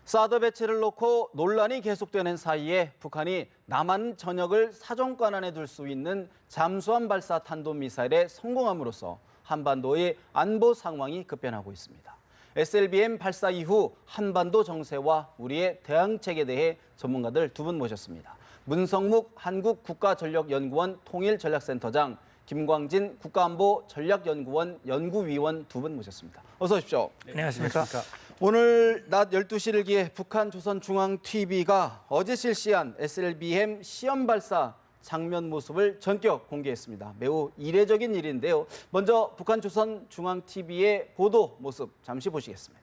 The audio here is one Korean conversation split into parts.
사드 배치를 놓고 논란이 계속되는 사이에 북한이 남한 전역을 사정권 안에 둘 수 있는 잠수함 발사 탄도미사일에 성공함으로써 한반도의 안보 상황이 급변하고 있습니다. SLBM 발사 이후 한반도 정세와 우리의 대응책에 대해 전문가들 두 분 모셨습니다. 문성묵 한국국가전력연구원 통일전략센터장, 김광진 국가안보전략연구원 연구위원 두 분 모셨습니다. 어서 오십시오. 네, 안녕하십니까. 오늘 낮 12시를 기해 북한조선중앙TV가 어제 실시한 SLBM 시험 발사 장면 모습을 전격 공개했습니다. 매우 이례적인 일인데요. 먼저 북한조선중앙TV의 보도 모습 잠시 보시겠습니다.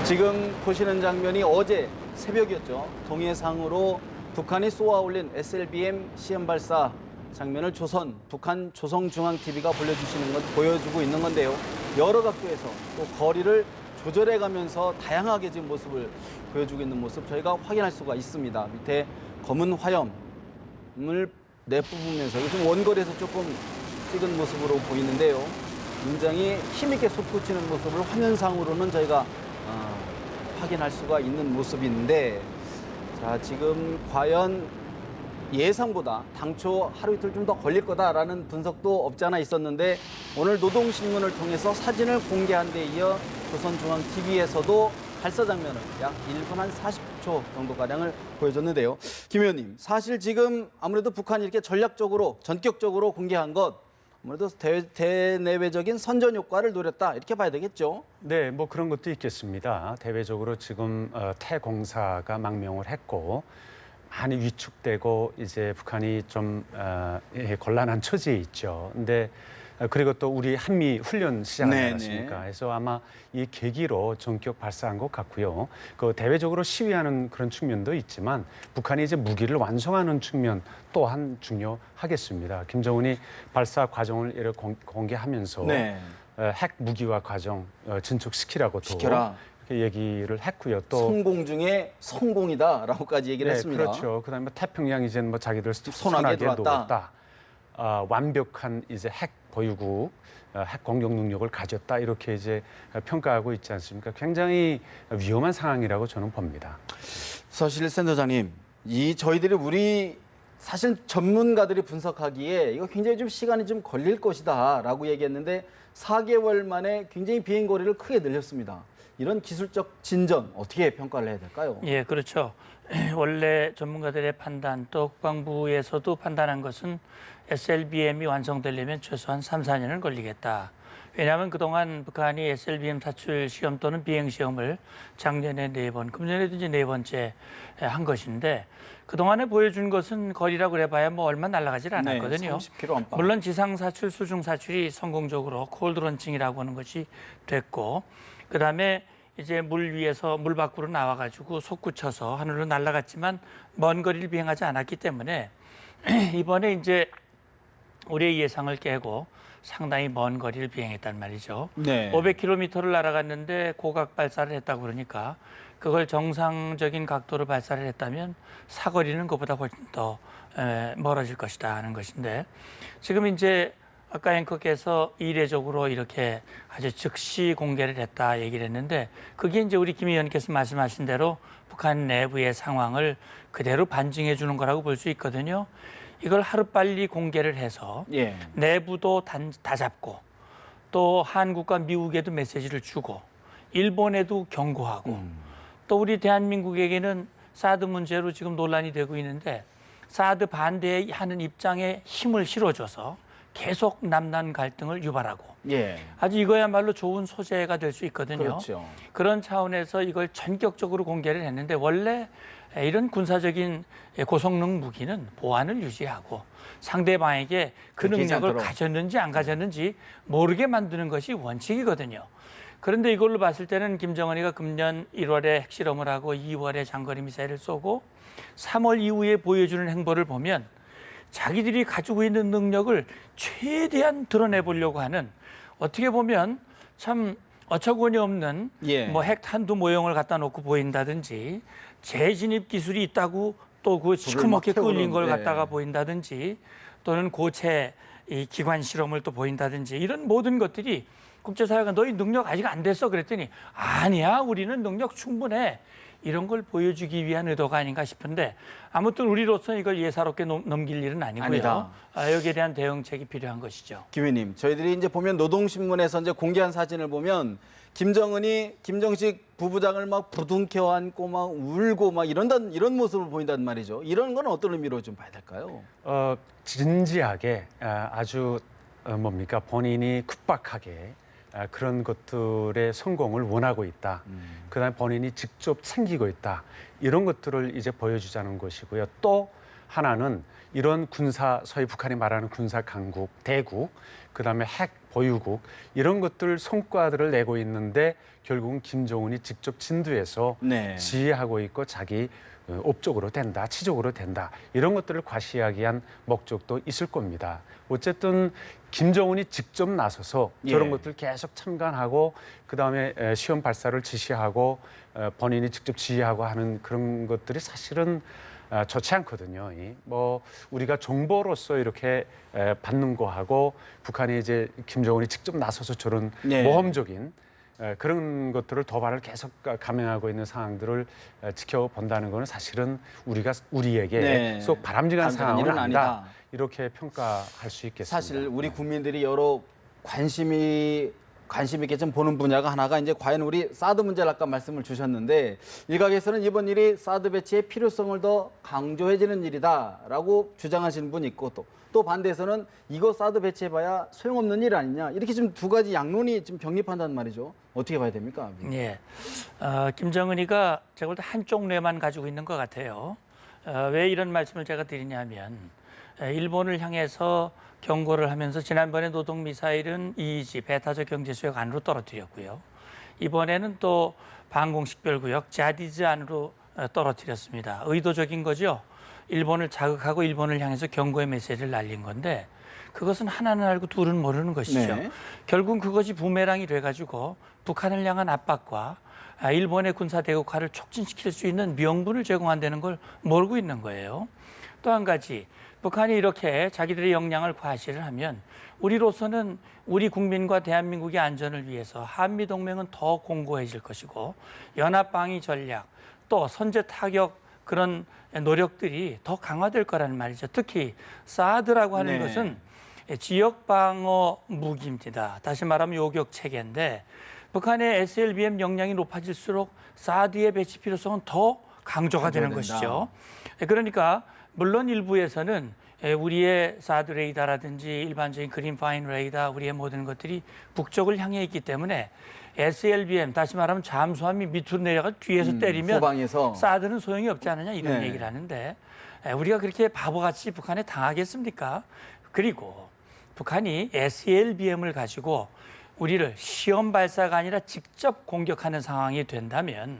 지금 보시는 장면이 어제 새벽이었죠. 동해상으로 북한이 쏘아올린 SLBM 시험 발사 장면을 북한 조선중앙TV가 보여주고 있는 건데요. 여러 각도에서 또 거리를 조절해가면서 다양하게 지금 모습을 보여주고 있는 모습 저희가 확인할 수가 있습니다. 밑에 검은 화염을 내뿜으면서 요즘 원거리에서 조금 찍은 모습으로 보이는데요. 굉장히 힘있게 솟구치는 모습을 화면상으로는 저희가 확인할 수가 있는 모습인데, 자, 지금 과연 예상보다 당초 하루 이틀 좀 더 걸릴 거다라는 분석도 없지 않아 있었는데, 오늘 노동신문을 통해서 사진을 공개한 데 이어 조선중앙TV에서도 발사 장면을 약 1분 한 40초 정도가량을 보여줬는데요. 김 의원님, 사실 지금 아무래도 북한이 이렇게 전략적으로 전격적으로 공개한 것, 아무래도 대내외적인 선전 효과를 노렸다 이렇게 봐야 되겠죠? 네, 뭐 그런 것도 있겠습니다. 대외적으로 지금 태공사가 망명을 했고 많이 위축되고 이제 북한이 좀 곤란한 처지에 있죠. 근데 그리고 또 우리 한미 훈련 시작하지 않았습니까? 그래서 아마 이 계기로 전격 발사한 것 같고요. 그 대외적으로 시위하는 그런 측면도 있지만 북한이 이제 무기를 완성하는 측면 또한 중요하겠습니다. 김정은이 발사 과정을 이렇게 공개하면서 핵 무기화 과정 진척시키라고 시켜라. 이렇게 얘기를 했고요. 또 성공 중에 성공이다라고까지 얘기를 했습니다. 그렇죠. 그다음에 태평양 이제는 뭐 자기들 손아귀에 놓았다. 완벽한 이제 핵 보유국, 핵 공격 능력을 가졌다 이렇게 이제 평가하고 있지 않습니까? 굉장히 위험한 상황이라고 저는 봅니다. 사실 센터장님, 우리 사실 전문가들이 분석하기에 이거 굉장히 좀 시간이 좀 걸릴 것이다라고 얘기했는데 4개월 만에 굉장히 비행 거리를 크게 늘렸습니다. 이런 기술적 진전 어떻게 평가를 해야 될까요? 예, 그렇죠. 원래 전문가들의 판단, 또 국방부에서도 판단한 것은 SLBM이 완성되려면 최소한 3, 4년은 걸리겠다. 왜냐하면 그동안 북한이 SLBM 사출 시험 또는 비행 시험을 작년에 4번, 금년에도 이제 4번째 한 것인데, 그동안에 보여준 것은 거리라고 그래봐야 뭐 얼마 날아가질 않았거든요. 30km 안팎. 물론 지상 사출, 수중 사출이 성공적으로 콜드 런칭이라고 하는 것이 됐고, 그다음에 이제 물 위에서 물 밖으로 나와가지고 솟구쳐서 하늘로 날아갔지만 먼 거리를 비행하지 않았기 때문에 이번에 이제 우리의 예상을 깨고 상당히 먼 거리를 비행했단 말이죠. 500km를 날아갔는데 고각 발사를 했다고 그러니까 그걸 정상적인 각도로 발사를 했다면 사거리는 그보다 훨씬 더 멀어질 것이다 하는 것인데, 지금 이제 아까 앵커께서 이례적으로 이렇게 아주 즉시 공개를 했다 얘기를 했는데, 그게 이제 우리 김 의원께서 말씀하신 대로 북한 내부의 상황을 그대로 반증해 주는 거라고 볼 수 있거든요. 이걸 하루빨리 공개를 해서 내부도 다 잡고 또 한국과 미국에도 메시지를 주고 일본에도 경고하고 또 우리 대한민국에게는 사드 문제로 지금 논란이 되고 있는데 사드 반대하는 입장에 힘을 실어줘서 계속 남남 갈등을 유발하고 아주 이거야말로 좋은 소재가 될 수 있거든요. 그렇죠. 그런 차원에서 이걸 전격적으로 공개를 했는데, 원래 이런 군사적인 고성능 무기는 보안을 유지하고 상대방에게 그 능력을 가졌는지 안 가졌는지 모르게 만드는 것이 원칙이거든요. 그런데 이걸로 봤을 때는 김정은이가 금년 1월에 핵실험을 하고 2월에 장거리 미사일을 쏘고 3월 이후에 보여주는 행보를 보면 자기들이 가지고 있는 능력을 최대한 드러내보려고 하는, 어떻게 보면 참 어처구니 없는 예. 뭐 핵 탄두 모형을 갖다 놓고 보인다든지 재진입 기술이 있다고 또 그 시커멓게 태우는, 끌린 걸 예. 갖다가 보인다든지 또는 고체 이 기관 실험을 또 보인다든지 이런 모든 것들이 국제사회가 너희 능력 아직 안 됐어 그랬더니 아니야 우리는 능력 충분해 이런 걸 보여주기 위한 의도가 아닌가 싶은데 아무튼 우리로서는 이걸 예사롭게 넘길 일은 아니고요. 아니다. 여기에 대한 대응책이 필요한 것이죠. 김 의원님, 저희들이 이제 보면 노동신문에서 이제 공개한 사진을 보면 김정은이 김정식 부부장을 막 부둥켜 안고 막 울고 막 이런 모습을 보인단 말이죠. 이런 건 어떤 의미로 좀 봐야 될까요? 진지하게 아주 뭡니까 본인이 급박하게 그런 것들의 성공을 원하고 있다. 그다음에 본인이 직접 챙기고 있다. 이런 것들을 이제 보여주자는 것이고요. 또 하나는 이런 군사, 소위 북한이 말하는 군사 강국, 대국, 그다음에 핵 보유국 이런 것들 성과들을 내고 있는데 결국은 김정은이 직접 진두에서 네. 지휘하고 있고 자기 업적으로 된다, 치적으로 된다 이런 것들을 과시하기 위한 목적도 있을 겁니다. 어쨌든 김정은이 직접 나서서 저런 예. 것들 계속 참관하고 그다음에 시험 발사를 지시하고 본인이 직접 지휘하고 하는 그런 것들이 사실은 좋지 않거든요. 뭐 우리가 정보로서 이렇게 받는 거하고 북한이 이제 김정은이 직접 나서서 저런 네. 모험적인 그런 것들을 도발을 계속 감행하고 있는 상황들을 지켜본다는 것은 사실은 우리에게 네. 속 바람직한 상황은 일은 아니다. 이렇게 평가할 수 있겠습니다. 사실 우리 국민들이 여러 관심 있게 좀 보는 분야가 하나가 이제 과연 우리 사드 문제를 아까 말씀을 주셨는데 일각에서는 이번 일이 사드 배치의 필요성을 더 강조해지는 일이다라고 주장하시는 분이 있고 또 반대에서는 이거 사드 배치해봐야 소용없는 일 아니냐 이렇게 좀 두 가지 양론이 좀 병립한단 말이죠. 어떻게 봐야 됩니까? 예, 김정은이가 제가 볼 때 한쪽 뇌만 가지고 있는 것 같아요. 왜 이런 말씀을 제가 드리냐면 일본을 향해서 경고를 하면서 지난번에 노동 미사일은 EEZ 배타적 경제수역 안으로 떨어뜨렸고요. 이번에는 또 방공식별구역 자디즈 안으로 떨어뜨렸습니다. 의도적인 거죠. 일본을 자극하고 일본을 향해서 경고의 메시지를 날린 건데 그것은 하나는 알고 둘은 모르는 것이죠. 네. 결국 그것이 부메랑이 돼가지고 북한을 향한 압박과 일본의 군사 대국화를 촉진시킬 수 있는 명분을 제공한다는 걸 모르고 있는 거예요. 또 한 가지 북한이 이렇게 자기들의 역량을 과시를 하면 우리로서는 우리 국민과 대한민국의 안전을 위해서 한미동맹은 더 공고해질 것이고 연합방위 전략 또 선제 타격 그런 노력들이 더 강화될 거라는 말이죠. 특히 사드라고 하는 네. 것은 지역 방어 무기입니다. 다시 말하면 요격 체계인데 북한의 SLBM 역량이 높아질수록 사드의 배치 필요성은 더 강조가 되는 된다. 것이죠. 그러니까 물론 일부에서는 우리의 사드 레이더라든지 일반적인 그린 파인 레이더 우리의 모든 것들이 북쪽을 향해 있기 때문에 SLBM 다시 말하면 잠수함이 밑으로 내려가 뒤에서 때리면 후방에서 사드는 소용이 없지 않느냐 이런 네. 얘기를 하는데 우리가 그렇게 바보같이 북한에 당하겠습니까? 그리고 북한이 SLBM을 가지고 우리를 시험 발사가 아니라 직접 공격하는 상황이 된다면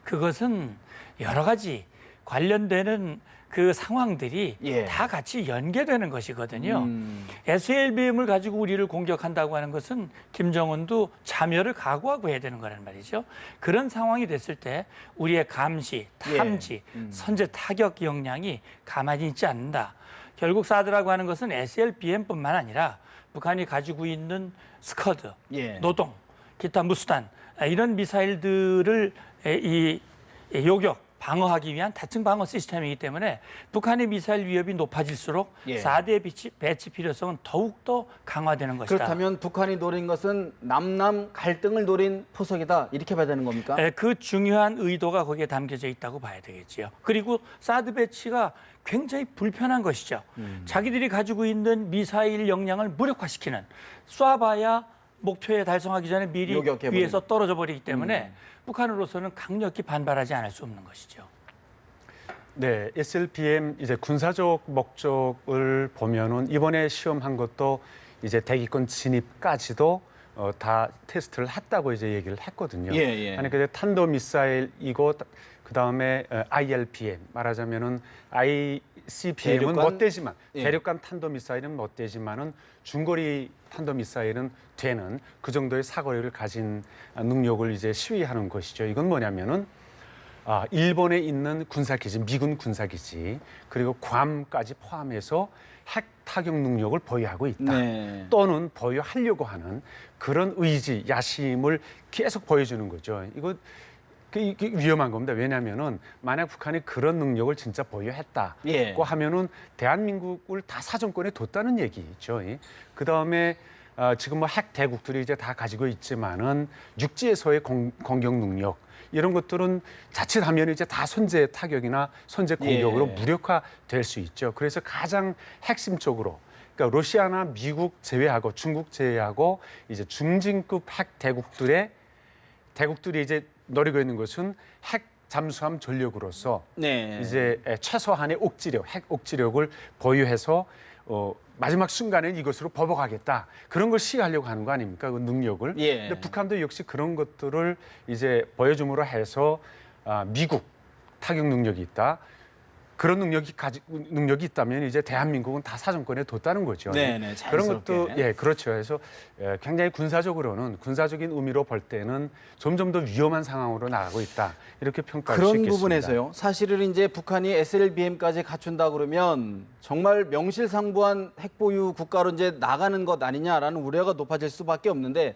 그것은 여러 가지 관련되는 그 상황들이 예. 다 같이 연계되는 것이거든요. SLBM을 가지고 우리를 공격한다고 하는 것은 김정은도 참여를 각오하고 해야 되는 거란 말이죠. 그런 상황이 됐을 때 우리의 감시, 탐지, 선제 타격 역량이 가만히 있지 않는다. 결국 사드라고 하는 것은 SLBM뿐만 아니라 북한이 가지고 있는 스커드, 예. 노동, 기타 무수단 이런 미사일들을 이 요격 방어하기 위한 다층 방어 시스템이기 때문에 북한의 미사일 위협이 높아질수록 예. 4대 배치 필요성은 더욱더 강화되는 것이다. 그렇다면 북한이 노린 것은 남남 갈등을 노린 포석이다 이렇게 봐야 되는 겁니까? 그 중요한 의도가 거기에 담겨져 있다고 봐야 되겠지요. 그리고 사드 배치가 굉장히 불편한 것이죠. 자기들이 가지고 있는 미사일 역량을 무력화시키는 쏴봐야 목표에 달성하기 전에 미리 요격해버리는. 위에서 떨어져 버리기 때문에 북한으로서는 강력히 반발하지 않을 수 없는 것이죠. 네, SLBM 이제 군사적 목적을 보면은 이번에 시험한 것도 이제 대기권 진입까지도 다 테스트를 했다고 이제 얘기를 했거든요. 예, 예. 아니 근데 탄도 미사일이고 그다음에 ILBM 말하자면은 ICBM은 대륙간? 못되지만 예. 대륙간 탄도미사일은 못되지만은 중거리 탄도미사일은 되는 그 정도의 사거리를 가진 능력을 이제 시위하는 것이죠. 이건 뭐냐면은 일본에 있는 군사기지, 미군 군사기지 그리고 괌까지 포함해서 핵 타격 능력을 보유하고 있다. 네. 또는 보유하려고 하는 그런 의지, 야심을 계속 보여주는 거죠. 이게 위험한 겁니다. 왜냐하면은 만약 북한이 그런 능력을 진짜 보유했다고 예. 하면은 대한민국을 다 사정권에 뒀다는 얘기죠. 그 다음에 지금 뭐 핵 대국들이 이제 다 가지고 있지만은 육지에서의 공격 능력 이런 것들은 자칫하면 이제 다 선제 타격이나 선제 공격으로 예. 무력화될 수 있죠. 그래서 가장 핵심적으로 그러니까 러시아나 미국 제외하고 중국 제외하고 이제 중진급 핵 대국들이 이제 노리고 있는 것은 핵 잠수함 전력으로서 네. 이제 최소한의 핵 억지력을 보유해서 마지막 순간에 이것으로 보복하겠다 그런 걸 시하려고 하는 거 아닙니까? 그 능력을. 예. 근데 북한도 역시 그런 것들을 이제 보여줌으로 해서 미국 타격 능력이 있다. 그런 능력이 있다면 이제 대한민국은 다 사정권에 뒀다는 거죠. 네네, 그런 자연스럽게. 것도 그렇죠. 그래서 굉장히 군사적인 의미로 볼 때는 점점 더 위험한 상황으로 나가고 있다 이렇게 평가할 수 그런 있겠습니다. 부분에서요. 사실은 이제 북한이 SLBM까지 갖춘다 그러면 정말 명실상부한 핵보유 국가로 이제 나가는 것 아니냐라는 우려가 높아질 수밖에 없는데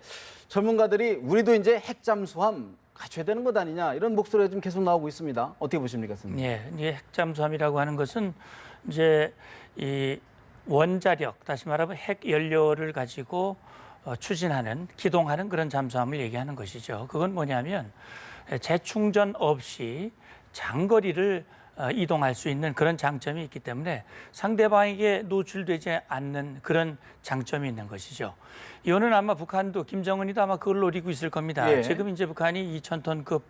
전문가들이 우리도 이제 핵잠수함 갖춰야 되는 것 아니냐 이런 목소리가 좀 계속 나오고 있습니다. 어떻게 보십니까, 선생님? 예, 이제 핵잠수함이라고 하는 것은 이제 이 원자력, 다시 말하면 핵 연료를 가지고 추진하는, 기동하는 그런 잠수함을 얘기하는 것이죠. 그건 뭐냐면 재충전 없이 장거리를 이동할 수 있는 그런 장점이 있기 때문에 상대방에게 노출되지 않는 그런 장점이 있는 것이죠. 이거는 아마 북한도 김정은이도 아마 그걸 노리고 있을 겁니다. 예. 지금 이제 북한이 2,000톤급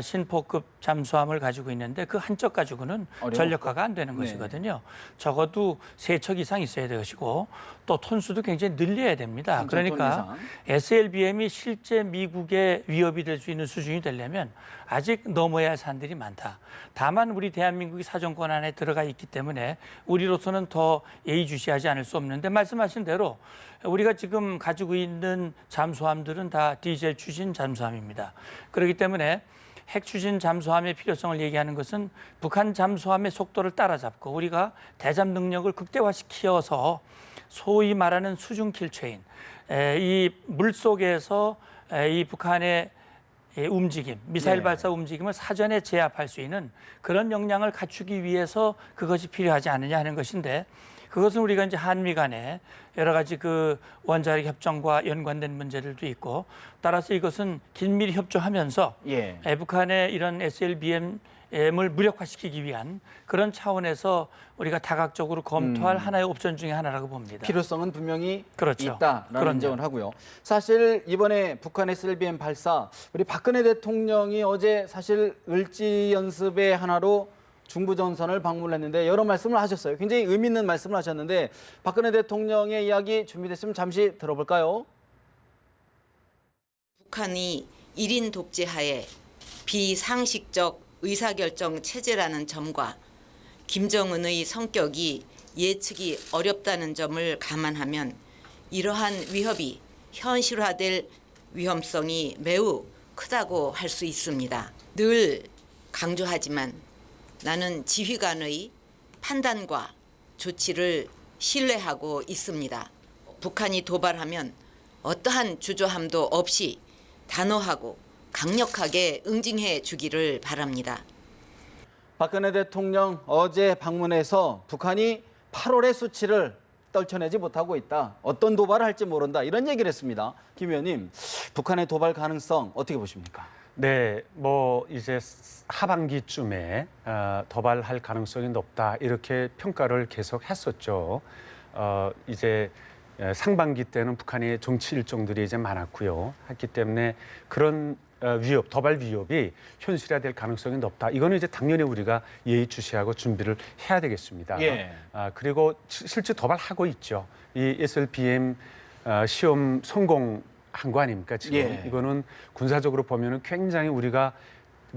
신포급 잠수함을 가지고 있는데 그 한 척 가지고는 전력화가 안 되는 것이거든요. 적어도 3척 이상 있어야 될 것이고 또 톤수도 굉장히 늘려야 됩니다. 3,000톤 그러니까 SLBM이 실제 미국의 위협이 될 수 있는 수준이 되려면 아직 넘어야 할 산들이 많다. 다만 우리 대한민국이 사정권 안에 들어가 있기 때문에 우리로서는 더 예의주시하지 않을 수 없는데 말씀하신 대로 우리가 지금 가지고 있는 잠수함들은 다 디젤 추진 잠수함입니다. 그렇기 때문에 핵 추진 잠수함의 필요성을 얘기하는 것은 북한 잠수함의 속도를 따라잡고 우리가 대잠 능력을 극대화시켜서 소위 말하는 수중 킬체인, 이 물속에서 이 북한의 움직임, 미사일 발사 움직임을 사전에 제압할 수 있는 그런 역량을 갖추기 위해서 그것이 필요하지 않느냐 하는 것인데 그것은 우리가 이제 한미 간에 여러 가지 그 원자력 협정과 연관된 문제들도 있고 따라서 이것은 긴밀히 협조하면서 북한의 이런 SLBM을 무력화시키기 위한 그런 차원에서 우리가 다각적으로 검토할 하나의 옵션 중에 하나라고 봅니다. 필요성은 분명히 그렇죠. 있다라는 그럼요. 인정을 하고요. 사실 이번에 북한 SLBM 발사 우리 박근혜 대통령이 어제 사실 을지 연습의 하나로 중부전선을 방문했는데 여러 말씀을 하셨어요. 굉장히 의미 있는 말씀을 하셨는데 박근혜 대통령의 이야기 준비됐으면 잠시 들어볼까요? 북한이 1인 독재하에 비상식적 의사결정 체제라는 점과 김정은의 성격이 예측이 어렵다는 점을 감안하면 이러한 위협이 현실화될 위험성이 매우 크다고 할 수 있습니다. 늘 강조하지만 나는 지휘관의 판단과 조치를 신뢰하고 있습니다. 북한이 도발하면 어떠한 주저함도 없이 단호하고 강력하게 응징해 주기를 바랍니다. 박근혜 대통령 어제 방문해서 북한이 8월의 수치를 떨쳐내지 못하고 있다. 어떤 도발을 할지 모른다. 이런 얘기를 했습니다. 김 의원님, 북한의 도발 가능성 어떻게 보십니까? 네, 뭐 이제 하반기쯤에 도발할 가능성이 높다 이렇게 평가를 계속 했었죠. 이제 상반기 때는 북한의 정치 일정들이 이제 많았고요. 했기 때문에 그런 도발 위협이 현실화될 가능성이 높다. 이거는 이제 당연히 우리가 예의주시하고 준비를 해야 되겠습니다. 그리고 실제 도발하고 있죠. 이 SLBM 시험 성공한 거 아닙니까 지금? 이거는 군사적으로 보면은 굉장히 우리가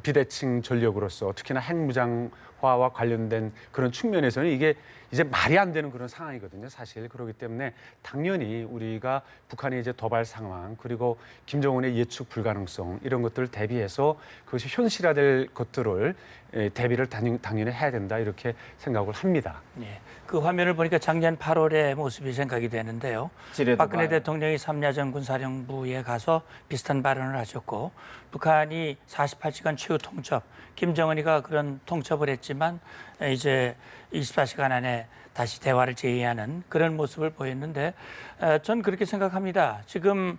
비대칭 전력으로서 특히나 핵무장화와 관련된 그런 측면에서는 이게 이제 말이 안 되는 그런 상황이거든요. 사실 그렇기 때문에 당연히 우리가 북한의 이제 도발 상황 그리고 김정은의 예측 불가능성 이런 것들을 대비해서 그것이 현실화될 것들을 대비를 당연히 해야 된다 이렇게 생각을 합니다. 예. 그 화면을 보니까 작년 8월의 모습이 생각이 되는데요. 박근혜 대통령이 삼야전 군사령부에 가서 비슷한 발언을 하셨고 북한이 48시간 최후 통첩, 김정은이가 그런 통첩을 했지만 이제 24시간 안에 다시 대화를 제의하는 그런 모습을 보였는데 전 그렇게 생각합니다. 지금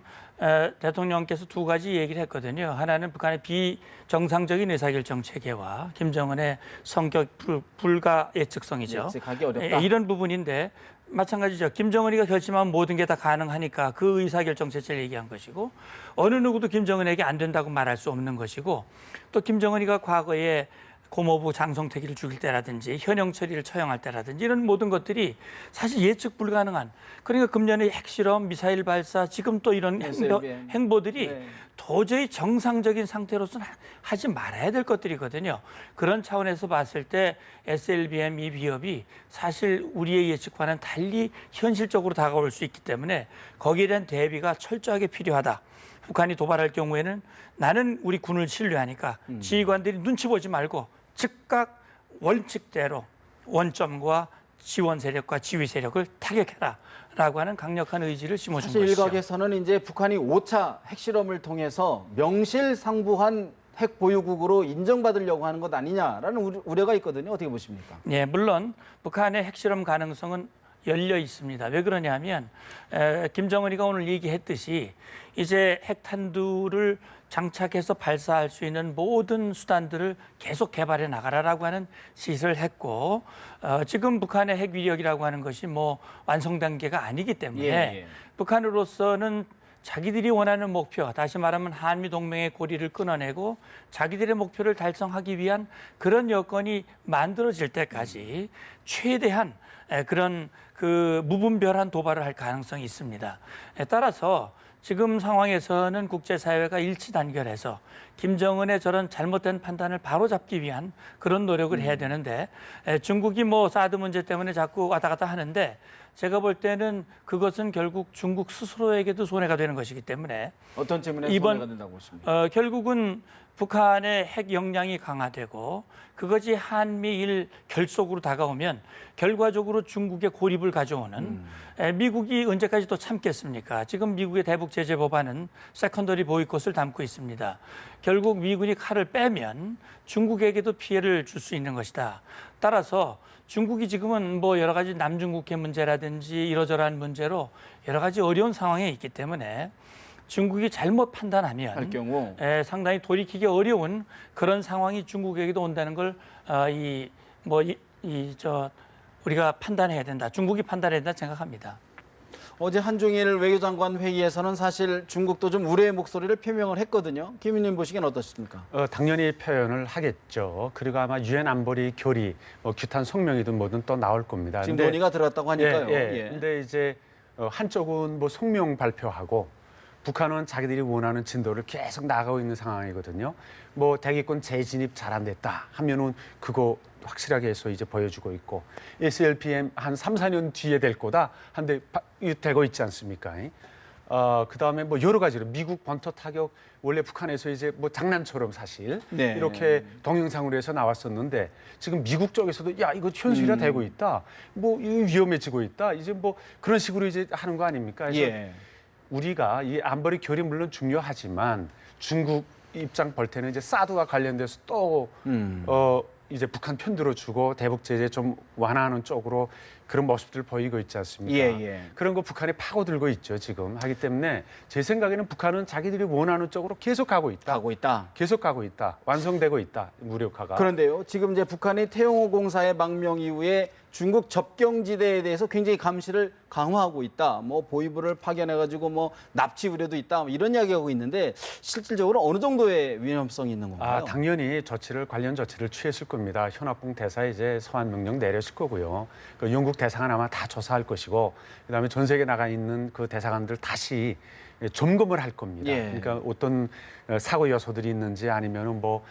대통령께서 두 가지 얘기를 했거든요. 하나는 북한의 비정상적인 의사결정 체계와 김정은의 성격 불가 예측성이죠. 예측하기 어렵다. 이런 부분인데 마찬가지죠. 김정은이가 결심하면 모든 게 다 가능하니까 그 의사결정 체제를 얘기한 것이고 어느 누구도 김정은에게 안 된다고 말할 수 없는 것이고 또 김정은이가 과거에 고모부 장성택이를 죽일 때라든지 현영 처리를 처형할 때라든지 이런 모든 것들이 사실 예측 불가능한 그러니까 금년의 핵실험, 미사일 발사 지금 또 이런 행보들이 도저히 정상적인 상태로서는 하지 말아야 될 것들이거든요. 그런 차원에서 봤을 때 SLBM 이 비협이 사실 우리의 예측과는 달리 현실적으로 다가올 수 있기 때문에 거기에 대한 대비가 철저하게 필요하다. 북한이 도발할 경우에는 나는 우리 군을 신뢰하니까 지휘관들이 눈치 보지 말고 즉각 원칙대로 원점과 지원 세력과 지휘 세력을 타격해라라고 하는 강력한 의지를 심어준 사실 것이죠. 일각에서는 이제 북한이 5차 핵실험을 통해서 명실상부한 핵 보유국으로 인정받으려고 하는 것 아니냐라는 우려가 있거든요. 어떻게 보십니까? 예, 물론 북한의 핵실험 가능성은 열려 있습니다. 왜 그러냐면 김정은이가 오늘 얘기했듯이 이제 핵탄두를 장착해서 발사할 수 있는 모든 수단들을 계속 개발해 나가라라고 하는 지시를 했고 지금 북한의 핵 위력이라고 하는 것이 뭐 완성 단계가 아니기 때문에 북한으로서는 자기들이 원하는 목표, 다시 말하면 한미 동맹의 고리를 끊어내고 자기들의 목표를 달성하기 위한 그런 여건이 만들어질 때까지 최대한 그런 그 무분별한 도발을 할 가능성이 있습니다. 따라서 지금 상황에서는 국제사회가 일치 단결해서 김정은의 저런 잘못된 판단을 바로잡기 위한 그런 노력을 해야 되는데 중국이 뭐 사드 문제 때문에 자꾸 왔다 갔다 하는데 제가 볼 때는 그것은 결국 중국 스스로에게도 손해가 되는 것이기 때문에 어떤 측면에서 손해가 된다고 보십니까? 결국은 북한의 핵 역량이 강화되고 그것이 한미일 결속으로 다가오면 결과적으로 중국의 고립을 가져오는 미국이 언제까지 또 참겠습니까? 지금 미국의 대북 제재 법안은 세컨더리 보이콧을 담고 있습니다. 결국 미군이 칼을 빼면 중국에게도 피해를 줄 수 있는 것이다. 따라서 중국이 지금은 뭐 여러 가지 남중국해 문제라든지 이러저러한 문제로 여러 가지 어려운 상황에 있기 때문에 중국이 잘못 판단하면 할 경우 상당히 돌이키기 어려운 그런 상황이 중국에게도 온다는 걸 우리가 판단해야 된다. 중국이 판단해야 된다 생각합니다. 어제 한중일 외교장관 회의에서는 사실 중국도 좀 우려의 목소리를 표명을 했거든요. 김 의원님 보시기엔 어떻습니까? 당연히 표현을 하겠죠. 그리고 아마 유엔 안보리 결의, 규탄 성명이든 뭐든 또 나올 겁니다. 지금 논의가 들어갔다고 하니까요. 근데 이제 한쪽은 뭐 성명 발표하고 북한은 자기들이 원하는 진도를 계속 나가고 있는 상황이거든요. 뭐 대기권 재진입 잘 안 됐다 하면은 그거 확실하게 해서 이제 보여주고 있고 SLBM 한 3, 4년 뒤에 될 거다 한데 되고 있지 않습니까? 그다음에 뭐 여러 가지로 미국 본토 타격 원래 북한에서 이제 뭐 장난처럼 사실 이렇게 동영상으로 해서 나왔었는데 지금 미국 쪽에서도 야 이거 현실화 되고 있다. 뭐 이거 위험해지고 있다. 이제 뭐 그런 식으로 이제 하는 거 아닙니까? 그래서 우리가 이 안보리 결의 물론 중요하지만 중국 입장 볼 때는 이제 사드와 관련돼서 또 이제 북한 편 들어주고 대북 제재 좀 완화하는 쪽으로 그런 모습들 보이고 있지 않습니까? 그런 거 북한이 파고들고 있죠 지금 하기 때문에 제 생각에는 북한은 자기들이 원하는 쪽으로 계속 가고 있다. 계속 가고 있다. 완성되고 있다. 무력화가. 그런데요. 지금 이제 북한이 태용호 공사의 망명 이후에 중국 접경지대에 대해서 굉장히 감시를 강화하고 있다. 뭐 보위부를 파견해가지고 뭐 납치 우려도 있다. 뭐 이런 이야기하고 있는데 실질적으로 어느 정도의 위험성이 있는 건가요? 당연히 관련 조치를 취했을 겁니다. 현악봉 대사 이제 소환 명령 내렸을 거고요. 그 영국 대사관 아마 다 조사할 것이고 그다음에 전 세계 나가 있는 그 대사관들 다시 점검을 할 겁니다. 그러니까 어떤 사고 요소들이 있는지 아니면은 뭐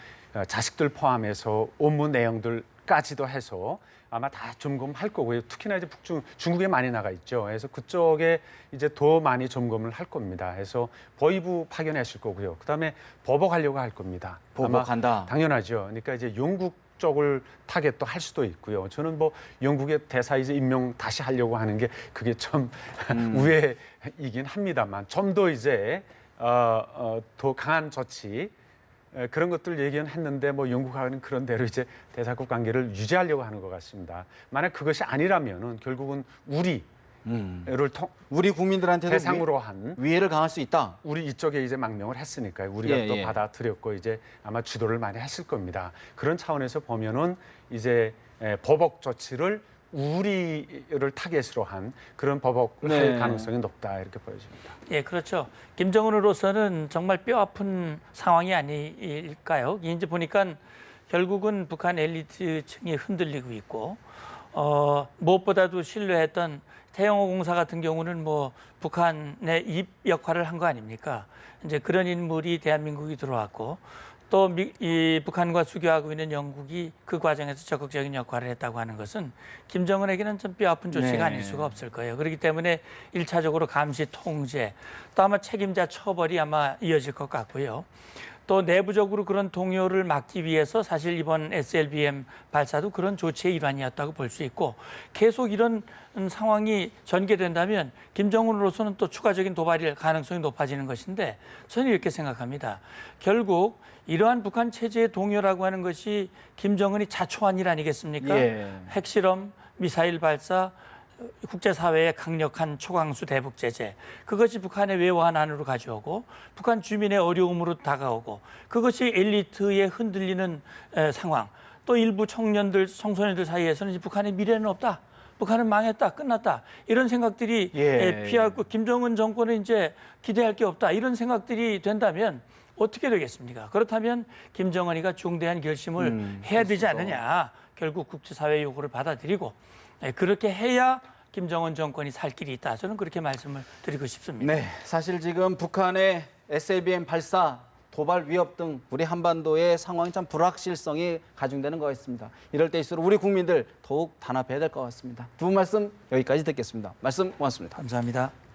자식들 포함해서 업무 내용들까지도 해서 아마 다 점검할 거고요. 특히나 이제 중국에 많이 나가 있죠. 그래서 그쪽에 이제 더 많이 점검을 할 겁니다. 그래서 보위부 파견하실 거고요. 그다음에 보복하려고 할 겁니다. 보복한다. 아마 당연하죠. 그러니까 이제 영국 쪽을 타겟도 할 수도 있고요. 저는 뭐 영국의 대사 이제 임명 다시 하려고 하는 게 그게 좀 우회이긴 합니다만 좀 더 이제 더 강한 조치 그런 것들 얘기는 했는데 뭐 영국하고는 그런 대로 이제 대사국 관계를 유지하려고 하는 것 같습니다. 만약 그것이 아니라면은 결국은 우리를 우리 국민들한테도 대상으로 한 위해를 강할 수 있다. 우리 이쪽에 이제 망명을 했으니까요. 우리가 예, 또 예. 받아들였고 이제 아마 주도를 많이 했을 겁니다. 그런 차원에서 보면은 이제 보복 조치를 우리를 타겟으로 한 그런 보복을 네. 할 가능성이 높다 이렇게 보여집니다. 예, 그렇죠. 김정은으로서는 정말 뼈아픈 상황이 아닐까요? 이제 보니까 결국은 북한 엘리트층이 흔들리고 있고 무엇보다도 신뢰했던 태영호 공사 같은 경우는 뭐 북한의 입 역할을 한 거 아닙니까? 이제 그런 인물이 대한민국이 들어왔고 또 이 북한과 수교하고 있는 영국이 그 과정에서 적극적인 역할을 했다고 하는 것은 김정은에게는 좀 뼈아픈 조치가 네. 아닐 수가 없을 거예요. 그렇기 때문에 1차적으로 감시 통제, 또 아마 책임자 처벌이 아마 이어질 것 같고요. 또 내부적으로 그런 동요를 막기 위해서 사실 이번 SLBM 발사도 그런 조치의 일환이었다고 볼 수 있고 계속 이런 상황이 전개된다면 김정은으로서는 또 추가적인 도발일 가능성이 높아지는 것인데 저는 이렇게 생각합니다. 결국 이러한 북한 체제의 동요라고 하는 것이 김정은이 자초한 일 아니겠습니까? 예. 핵실험, 미사일 발사, 국제사회의 강력한 초강수 대북 제재, 그것이 북한의 외환 안으로 가져오고 북한 주민의 어려움으로 다가오고 그것이 엘리트의 흔들리는 상황, 또 일부 청소년들 사이에서는 이제 북한의 미래는 없다. 북한은 망했다, 끝났다. 이런 생각들이 예. 피하고 김정은 정권은 이제 기대할 게 없다. 이런 생각들이 된다면 어떻게 되겠습니까? 그렇다면 김정은이가 중대한 결심을 해야 되지 않느냐. 결국 국제사회 요구를 받아들이고 그렇게 해야 김정은 정권이 살 길이 있다. 저는 그렇게 말씀을 드리고 싶습니다. 네, 사실 지금 북한의 SLBM 발사, 도발 위협 등 우리 한반도의 상황이 참 불확실성이 가중되는 것 같습니다. 이럴 때일수록 우리 국민들 더욱 단합해야 될 것 같습니다. 두 분 말씀 여기까지 듣겠습니다. 말씀 고맙습니다. 감사합니다.